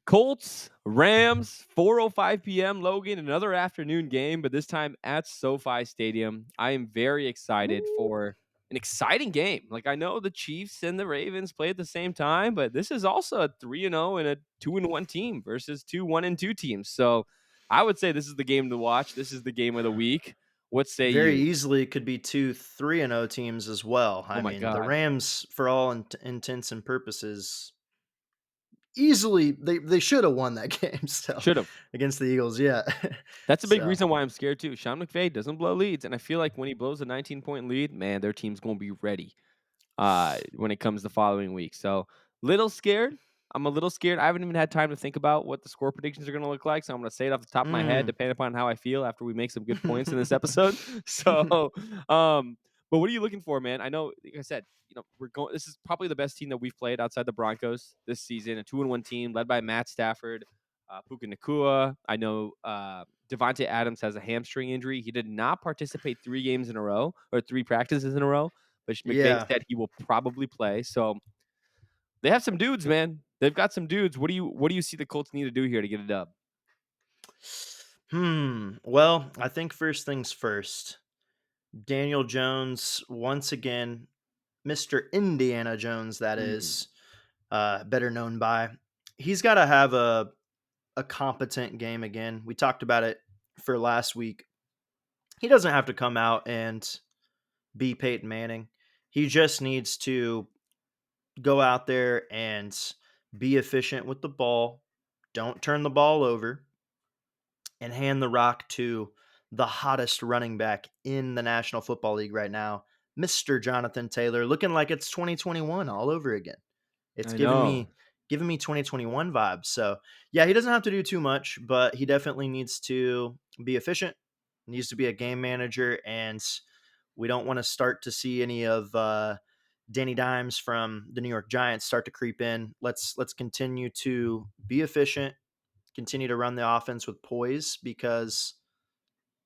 Colts, Rams, 4:05 p.m. Logan, another afternoon game, but this time at SoFi Stadium. I am very excited Woo. for an exciting game. Like I know the Chiefs and the Ravens play at the same time, but this is also a 3-0 and a 2-1 team versus 2-1-2 teams. So I would say this is the game to watch. This is the game of the week. What say Very you? easily could be 2 3-0 teams as well. Oh I my mean, the God. Rams, for all intents and purposes, easily they should have won that game still Should have. against the Eagles. Yeah. That's a big So, reason why I'm scared too. Sean McVay doesn't blow leads, and I feel like when he blows a 19-point lead, man, their team's going to be ready when it comes the following week. So, little scared. I'm a little scared. I haven't even had time to think about what the score predictions are going to look like. So, I'm going to say it off the top of my head, mm. depending upon how I feel after we make some good points in this episode. So, um, but what are you looking for, man? I know, like I said, we're going. This is probably the best team that we've played outside the Broncos this season. A 2-1 team led by Matt Stafford, Puka Nakua. I know Devontae Adams has a hamstring injury. He did not participate 3 games in a row or 3 practices in a row, but McVay Yeah. said he will probably play. So they have some dudes, man. They've got some dudes. What do you see the Colts need to do here to get a dub? Well, I think first things first. Daniel Jones, once again, Mr. Indiana Jones, that Mm, is, better known by. He's got to have a competent game again. We talked about it for last week. He doesn't have to come out and be Peyton Manning. He just needs to go out there and be efficient with the ball. Don't turn the ball over and hand the rock to the hottest running back in the National Football League right now, Mr. Jonathan Taylor, looking like it's 2021 all over again. It's I giving know. me 2021 vibes. So, yeah, he doesn't have to do too much, but he definitely needs to be efficient, needs to be a game manager, and we don't want to start to see any of Danny Dimes from the New York Giants start to creep in. Let's continue to be efficient, continue to run the offense with poise because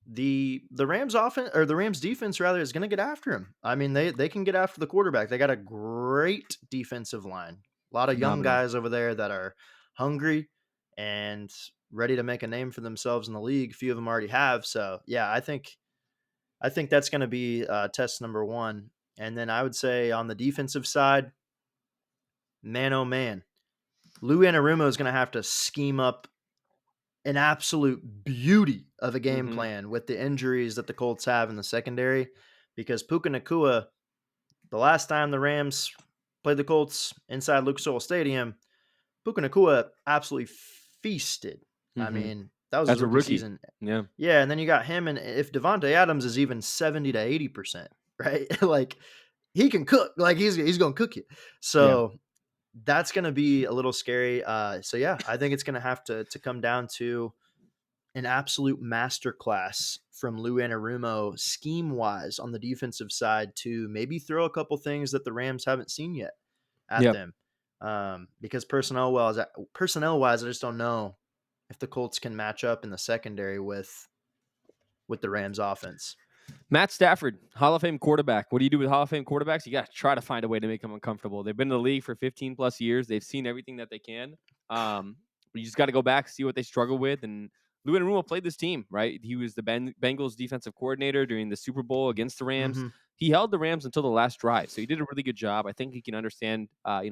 the Rams offense or the Rams defense rather is going to get after him. I mean, they can get after the quarterback. They got a great defensive line. A lot of young Phenomenal. guys over there that are hungry and ready to make a name for themselves in the league. Few of them already have. So, yeah, I think that's going to be test number 1. And then I would say on the defensive side, man oh man, Lou Anarumo is going to have to scheme up an absolute beauty of a game Mhm. plan with the injuries that the Colts have in the secondary because Puka Nakua, the last time the Rams played the Colts inside Lucas Oil Stadium, Puka Nakua absolutely feasted. I Mhm. mean, that was his As a rookie rookie. season. Yeah. Yeah, and then you got him, and if Devontae Adams is even 70 to 80%, right? Like he can cook. Like he's gonna cook you. Yeah. So that's gonna be a little scary. So yeah, I think it's gonna have to come down to an absolute masterclass from Lou Anarumo scheme wise on the defensive side to maybe throw a couple things that the Rams haven't seen yet at Yep. them. Because personnel wise, I just don't know if the Colts can match up in the secondary with the Rams offense. Matt Stafford, Hall of Fame quarterback. What do you do with Hall of Fame quarterbacks? You got to try to find a way to make them uncomfortable. They've been in the league for 15 plus years. They've seen everything that they can. But you just got to go back, see what they struggle with. And Lou Anarumo played this team, right? He was the Bengals defensive coordinator during the Super Bowl against the Rams. Hmm. He held the Rams until the last drive, so he did a really good job. I think he can understand,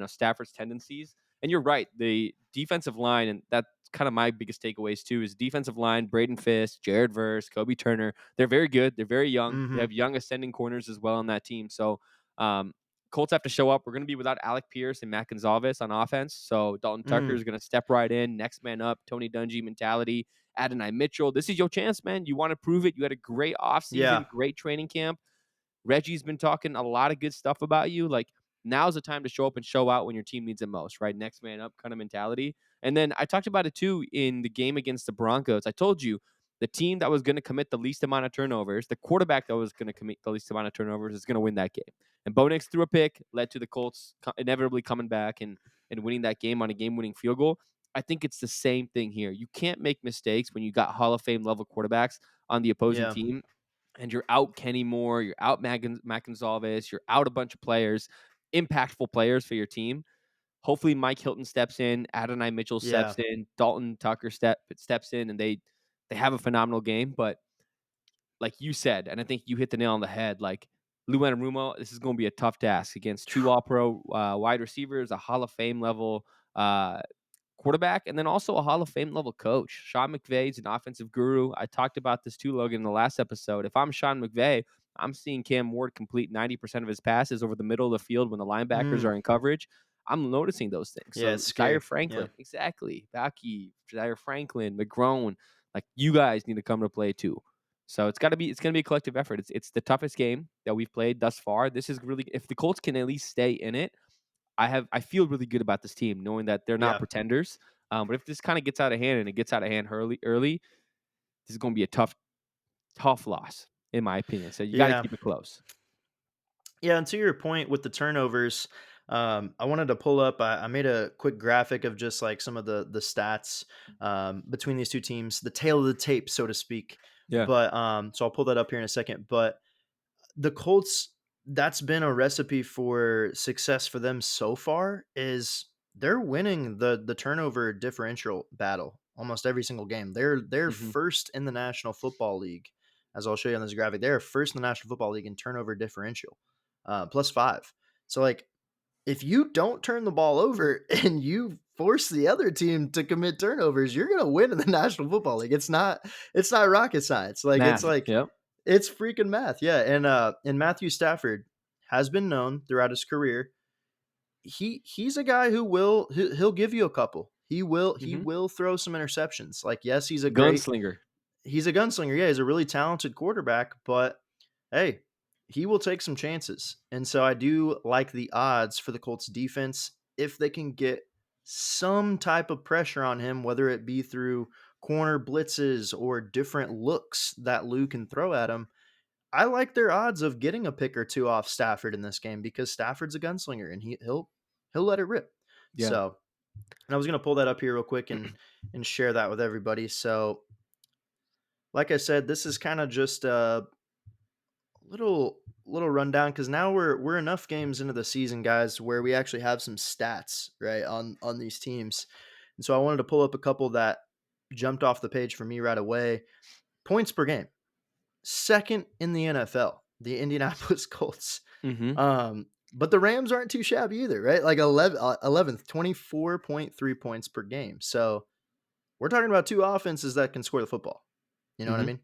Stafford's tendencies. And you're right, the defensive line, and that's kind of my biggest takeaways too, is defensive line. Braden Fisk, Jared Verse, Kobe Turner. They're very good. They're very young. They Hmm. have young ascending corners as well on that team. So um, Colts have to show up. We're going to be without Alec Pierce and Matt Gonzalez on offense. So Dalton Tucker Mm. is going to step right in, next man up, Tony Dungy mentality. Adonai Mitchell. This is your chance, man. You want to prove it. You had a great offseason, Yeah. great training camp. Reggie's been talking a lot of good stuff about you. Like, now's the time to show up and show out when your team needs it most, right? Next man up kind of mentality. And then I talked about it too in the game against the Broncos. I told you the team that was going to commit the least amount of turnovers, the quarterback that was going to commit the least amount of turnovers is going to win that game. And Bo Nix threw a pick, led to the Colts inevitably coming back and winning that game on a game-winning field goal. I think it's the same thing here. You can't make mistakes when you got Hall of Fame level quarterbacks on the opposing Yeah. team and you're out Kenny Moore, you're out Mac Gonzalez, you're out a bunch of players, impactful players for your team. Hopefully, Mike Hilton steps in, Adonai Mitchell Yeah. steps in, Dalton Tucker steps in, and they have a phenomenal game. But like you said, and I think you hit the nail on the head. Like Lou Anarumo, this is going to be a tough task against two All Pro wide receivers, a Hall of Fame level uh, quarterback, and then also a Hall of Fame level coach. Sean McVay is an offensive guru. I talked about this too, Logan, in the last episode. If I'm Sean McVay, I'm seeing Cam Ward complete 90% of his passes over the middle of the field when the linebackers Mm. are in coverage. I'm noticing those things. Yeah, So it's Zaire scary. Yeah. Franklin, exactly. Baki, Zaire Franklin, McGrone, like you guys need to come to play too. So it's gonna be a collective effort. It's the toughest game that we've played thus far. This is really if the Colts can at least stay in it, I feel really good about this team, knowing that they're not Yeah. pretenders. But if this kind of gets out of hand and it gets out of hand early, this is going to be a tough loss, in my opinion. So you got to Yeah. keep it close. Yeah, and to your point with the turnovers, I wanted to pull up. I made a quick graphic of just like some of the stats between these two teams, the tail of the tape, so to speak. Yeah. But so I'll pull that up here in a second. But the Colts, that's been a recipe for success for them so far. Is they're winning the turnover differential battle almost every single game. They're Hmm. first in the National Football League, as I'll show you on this graphic. They're first in the National Football League in turnover differential, +5. So like if you don't turn the ball over and you force the other team to commit turnovers, you're gonna win in the National Football League. It's not rocket science. Math. Yep. It's freaking math. Yeah. And Matthew Stafford has been known throughout his career. He's a guy who he'll give you a couple. He Hmm. will throw some interceptions. Like, yes, Gunslinger. he's a gunslinger. Yeah, he's a really talented quarterback, but hey, he will take some chances. And so I do like the odds for the Colts defense if they can get some type of pressure on him, whether it be through corner blitzes or different looks that Lou can throw at him. I like their odds of getting a pick or two off Stafford in this game because Stafford's a gunslinger and he'll let it rip. Yeah. So, and I was going to pull that up here real quick and share that with everybody. So, like I said, this is kind of just a little rundown because now we're enough games into the season, guys, where we actually have some stats right on these teams. And so I wanted to pull up a couple that jumped off the page for me right away. Points per game, second in the NFL, the Indianapolis Colts. Hmm. But the Rams aren't too shabby either, right? Like 11th, 24.3 points per game. So we're talking about two offenses that can score the football. You know what I Hmm. mean?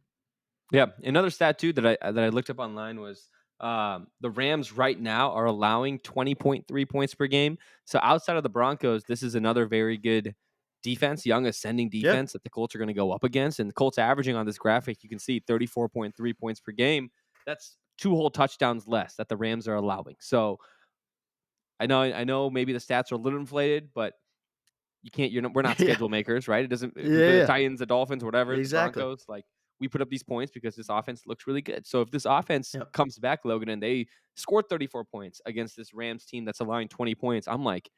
Yeah, another stat too that I looked up online was the Rams right now are allowing 20.3 points per game. So outside of the Broncos, this is another very good defense, young ascending Yeah. defense that the Colts are going to go up against. And the Colts averaging on this graphic, you can see 34.3 points per game. That's two whole touchdowns less that the Rams are allowing. So I know maybe the stats are a little inflated, but you can't. We're not Yeah. schedule makers, right? It doesn't. If we Yeah. play the Yeah. Titans, the Dolphins, whatever, the Exactly. Broncos, like we put up these points because this offense looks really good. So if this offense Yep. comes back, Logan, and they scored 34 points against this Rams team that's allowing 20 points, I'm like,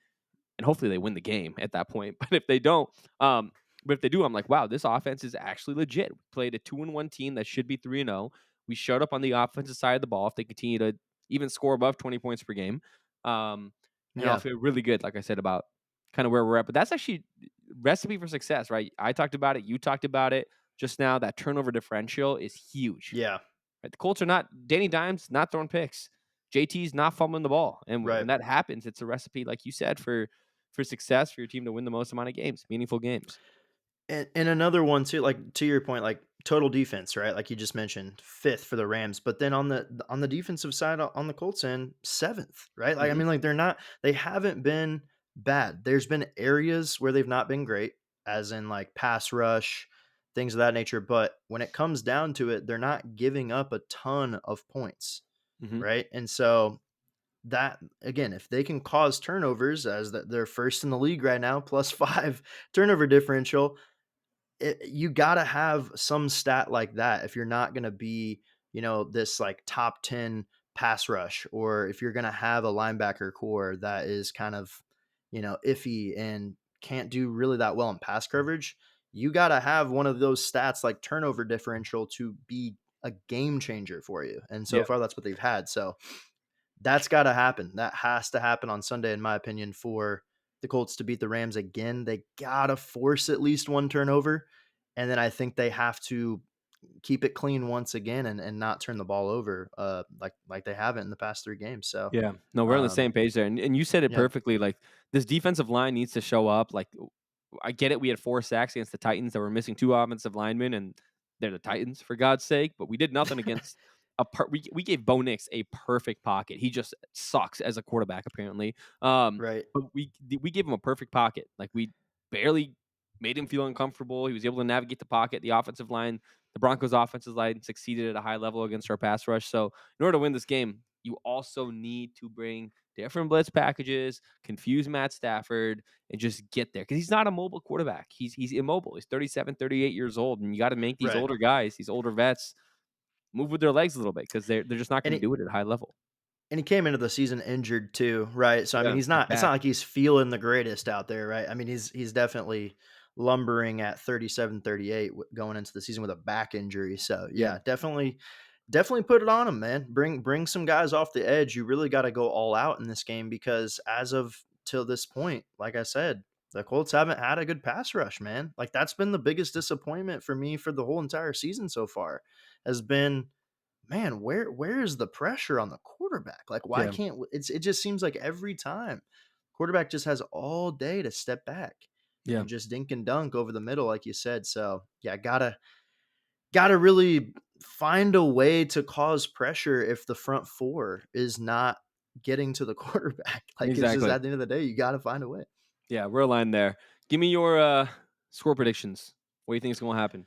and hopefully they win the game at that point. But if they don't, but if they do, I'm like, wow, this offense is actually legit. We played a 2-1 team that should be 3-0. We showed up on the offensive side of the ball. If they continue to even score above 20 points per game, and I'll Yeah. feel really good, like I said, about kind of where we're at. But that's actually recipe for success, right? I talked about it. You talked about it just now. That turnover differential is huge. Yeah. Right? The Colts are not Danny Dimes not throwing picks. JT's not fumbling the ball, and Right. when that happens, it's a recipe, like you said, for success for your team to win the most amount of games, meaningful games. And another one too, like to your point, like total defense, right? Like you just mentioned, fifth for the Rams, but then on the defensive side on the Colts end, seventh, right? Like I Hmm. mean, like they haven't been bad. There's been areas where they've not been great, as in like pass rush, things of that nature. But when it comes down to it, they're not giving up a ton of points, Hmm. right? And so that again, if they can cause turnovers, they're first in the league right now, +5 turnover differential, you got to have some stat like that if you're not going to be, this like top 10 pass rush, or if you're going to have a linebacker core that is kind of, iffy and can't do really that well in pass coverage. You got to have one of those stats like turnover differential to be a game changer for you. And so Yeah. far, that's what they've had. So that's got to happen. That has to happen on Sunday, in my opinion, for the Colts to beat the Rams again, they gotta force at least one turnover, and then I think they have to keep it clean once again and not turn the ball over, like they haven't in the past 3 games. So, Yeah. No, we're on the um, same page there, and you said it yeah, perfectly, like, this defensive line needs to show up, like, I get it, we had 4 sacks against the Titans that were missing 2 offensive linemen, and they're the Titans, for God's sake, but we did nothing against we gave Bo Nix a perfect pocket. He just sucks as a quarterback, apparently. right, But we gave him a perfect pocket. Like, we barely made him feel uncomfortable. He was able to navigate the pocket. The offensive line, the Broncos' offensive line succeeded at a high level against our pass rush. So, in order to win this game, you also need to bring different blitz packages, confuse Matt Stafford, and just get there because he's not a mobile quarterback. He's immobile. He's 37, 38 years old, and you got to make these right. older guys, these older vets, move with their legs a little bit because they're just not And going to he do it at a high level. and he came into the season injured too, right? So I mean, Yeah, he's like not. It's not bad. like he's feeling the greatest out there, right? I mean, he's definitely lumbering at 37, 38 going into the season with a back injury. So Yeah, yeah, definitely put it on him, man. Bring some guys off the edge. You really got to go all out in this game because as of till this point, like I said, the Colts haven't had a good pass rush, man. Like that's been the biggest disappointment for me for the whole entire season so far. Has been, man, where is the pressure on the quarterback? Like why yeah, can't it just seems like every time quarterback just has all day to step back yeah, and just dink and dunk over the middle like you said. So, yeah, gotta really find a way to cause pressure if the front four is not getting to the quarterback. Like it's just exactly. at the end of the day, you gotta find a way. Yeah, we're aligned there. Give me your score predictions. What do you think is going to happen?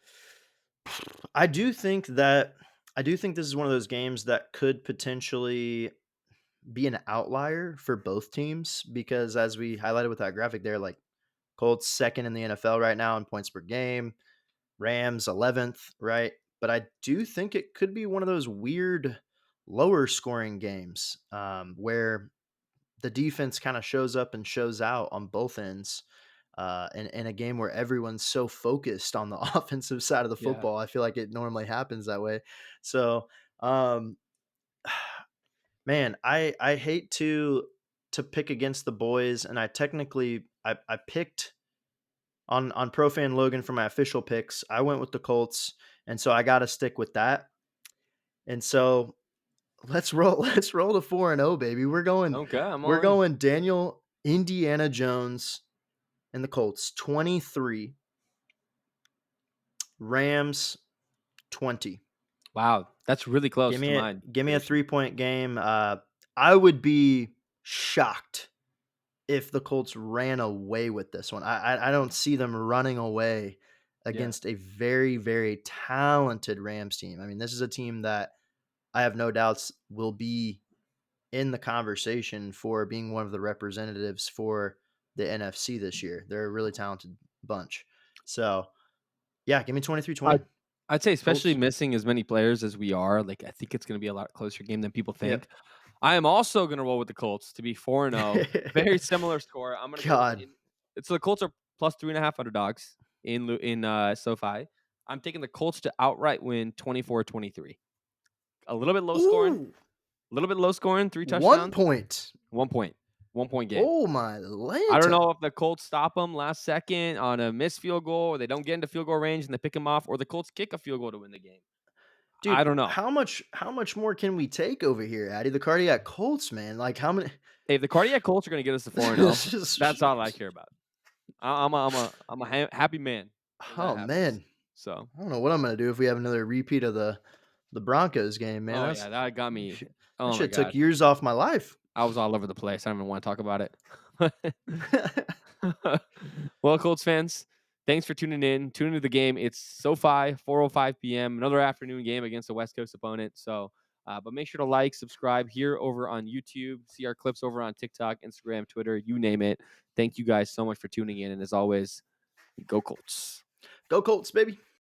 I do think that I do think this is one of those games that could potentially be an outlier for both teams because as we highlighted with that graphic there, like Colts second in the NFL right now in points per game, Rams 11th, right? But I do think it could be one of those weird lower scoring games where the defense kind of shows up and shows out on both ends. In a game where everyone's so focused on the offensive side of the Yeah. football, I feel like it normally happens that way. So, um, man, I hate to pick against the boys, and I technically I picked on ProFan Logan for my official picks. I went with the Colts, and so I got to stick with that. And so let's roll. Let's roll to 4-0, baby. Okay, I'm We're all in. going Daniel Indiana Jones and the Colts 23, Rams 20. Wow, that's really close to mine Give me a prediction. 3-point game. I would be shocked if the Colts ran away with this one. I don't see them running away Yeah. against a very, very talented Rams team. I mean, this is a team that I have no doubts will be in the conversation for being one of the representatives for the NFC this year. They're a really talented bunch. So, yeah, give me 23-20. I'd say especially Colts. missing as many players as we are, like, I think it's gonna be a lot closer game than people think. Yep. I am also gonna roll with the Colts to be 4-0. Very similar score. I'm gonna go God. in so the Colts are plus 3.5 underdogs in SoFi. I'm taking the Colts to outright win 24-23. A little bit low scoring, Ooh, a little bit low scoring, 3 1 touchdowns, point. 1 point. 1 point game. Oh, my I don't Lanta. know if the Colts stop them last second on a missed field goal, or they don't get into field goal range and they pick them off, or the Colts kick a field goal to win the game. I Dude, don't know. how much more can we take over here, Addy? The cardiac Colts, man. Like how many Hey, if the cardiac Colts are going to get us to 4-0, This is- that's all I care about. I'm a happy man when that Oh happens. man. So, I don't know what I'm gonna do if we have another repeat of the Broncos game, man. oh yeah, that got me. That Oh my shit took god, years off my life. I was all over the place. I don't even want to talk about it. Well, Colts fans, thanks for tuning in. Tune into the game. It's SoFi, 4:05 p.m. Another afternoon game against a West Coast opponent. So, but make sure to like, subscribe here over on YouTube. See our clips over on TikTok, Instagram, Twitter, you name it. Thank you guys so much for tuning in. And as always, go Colts. Go Colts, baby.